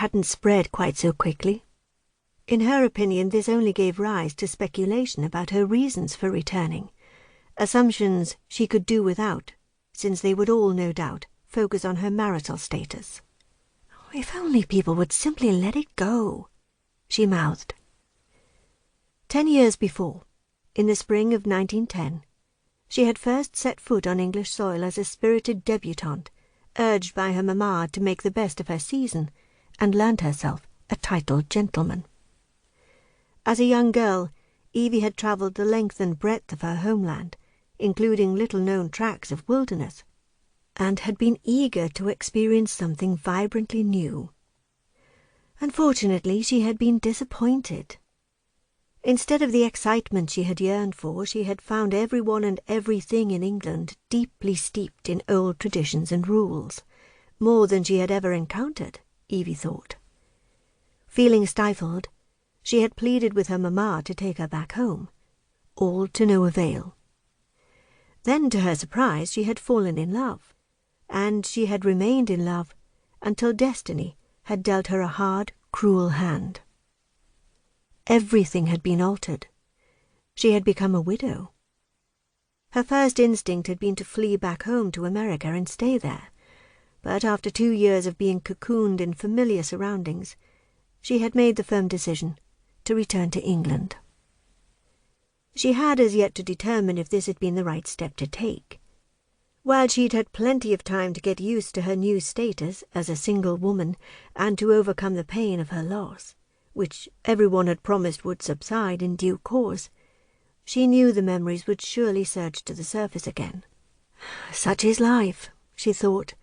hadn't spread quite so quickly. In her opinion, this only gave rise to speculation about her reasons for returning, assumptions she could do without, since they would all, no doubt, focus on her marital status. If only people would simply let it go, she mouthed. 10 years before, in the spring of 1910, she had first set foot on English soil as a spirited debutante, urged by her mamma to make the best of her season, and learned herself a titled gentleman. As a young girl, Evie had travelled the length and breadth of her homeland, including little-known tracts of wilderness, and had been eager to experience something vibrantly new. Unfortunately, she had been disappointed. Instead of the excitement she had yearned for, she had found everyone and everything in England deeply steeped in old traditions and rules, more than she had ever encountered, Evie thought. Feeling stifled, she had pleaded with her mamma to take her back home, all to no avail. Then, to her surprise, she had fallen in love, and she had remained in love until destiny had dealt her a hard, cruel hand. Everything had been altered. She had become a widow. Her first instinct had been to flee back home to America and stay there, but after 2 years of being cocooned in familiar surroundings, she had made the firm decision to return to England. She had as yet to determine if this had been the right step to take. While she'd had plenty of time to get used to her new status as a single woman and to overcome the pain of her loss, which everyone had promised would subside in due course, she knew the memories would surely surge to the surface again. Such is life, she thought,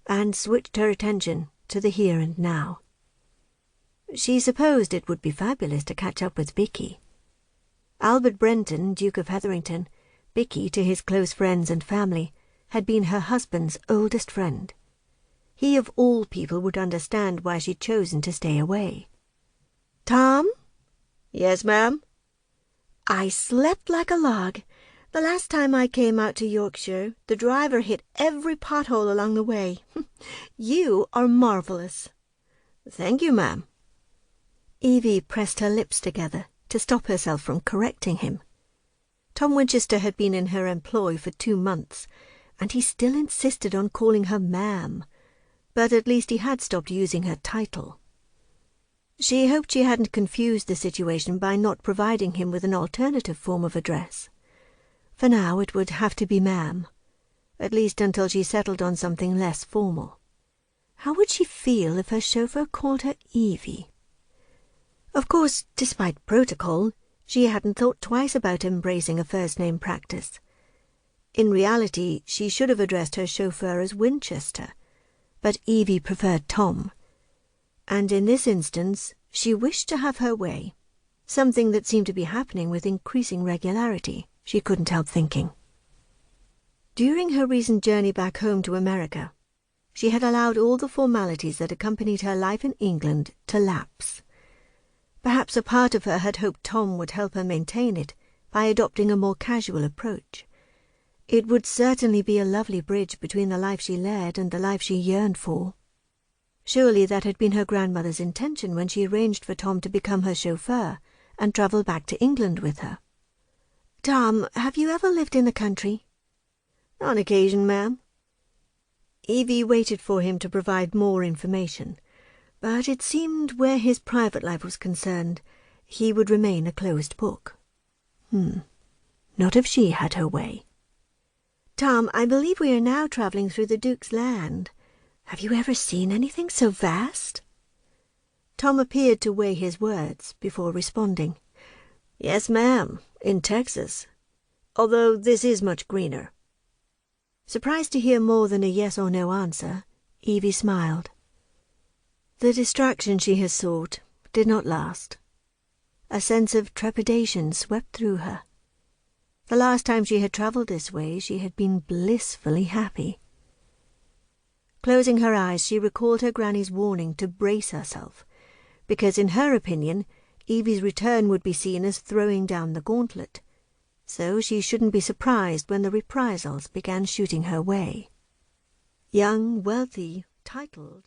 and switched her attention to the here and now. She supposed it would be fabulous to catch up with Vicky. Albert Brenton, Duke of Hetherington, Vicky to his close friends and family, had been her husband's oldest friend. He of all people would understand why she'd chosen to stay away. "Tom?" "Yes, ma'am?" "I slept like a log. The last time I came out to Yorkshire, the driver hit every pothole along the way. You are marvellous." "Thank you, ma'am." Evie pressed her lips together to stop herself from correcting him. Tom Winchester had been in her employ for 2 months, and he still insisted on calling her ma'am, but at least he had stopped using her title. She hoped she hadn't confused the situation by not providing him with an alternative form of address. For now it would have to be ma'am, at least until she settled on something less formal. How would she feel if her chauffeur called her Evie? Of course, despite protocol, she hadn't thought twice about embracing a first-name practice. In reality, she should have addressed her chauffeur as Winchester, but Evie preferred Tom, and in this instance she wished to have her way, something that seemed to be happening with increasing regularity, she couldn't help thinking. During her recent journey back home to America, she had allowed all the formalities that accompanied her life in England to lapse. Perhaps a part of her had hoped Tom would help her maintain it by adopting a more casual approach. It would certainly be a lovely bridge between the life she led and the life she yearned for. Surely that had been her grandmother's intention when she arranged for Tom to become her chauffeur and travel back to England with her. "Tom, have you ever lived in the country?" "On occasion, ma'am." Evie waited for him to provide more information, but it seemed where his private life was concerned, he would remain a closed book. Not if she had her way. "Tom, I believe we are now travelling through the Duke's land. Have you ever seen anything so vast?" Tom appeared to weigh his words before responding. "Yes, ma'am, in Texas, although this is much greener." Surprised to hear more than a yes or no answer, Evie smiled. The distraction she had sought did not last. A sense of trepidation swept through her. The last time she had travelled this way, she had been blissfully happy. Closing her eyes, she recalled her granny's warning to brace herself, because in her opinion, Evie's return would be seen as throwing down the gauntlet, so she shouldn't be surprised when the reprisals began shooting her way. Young, wealthy, titled...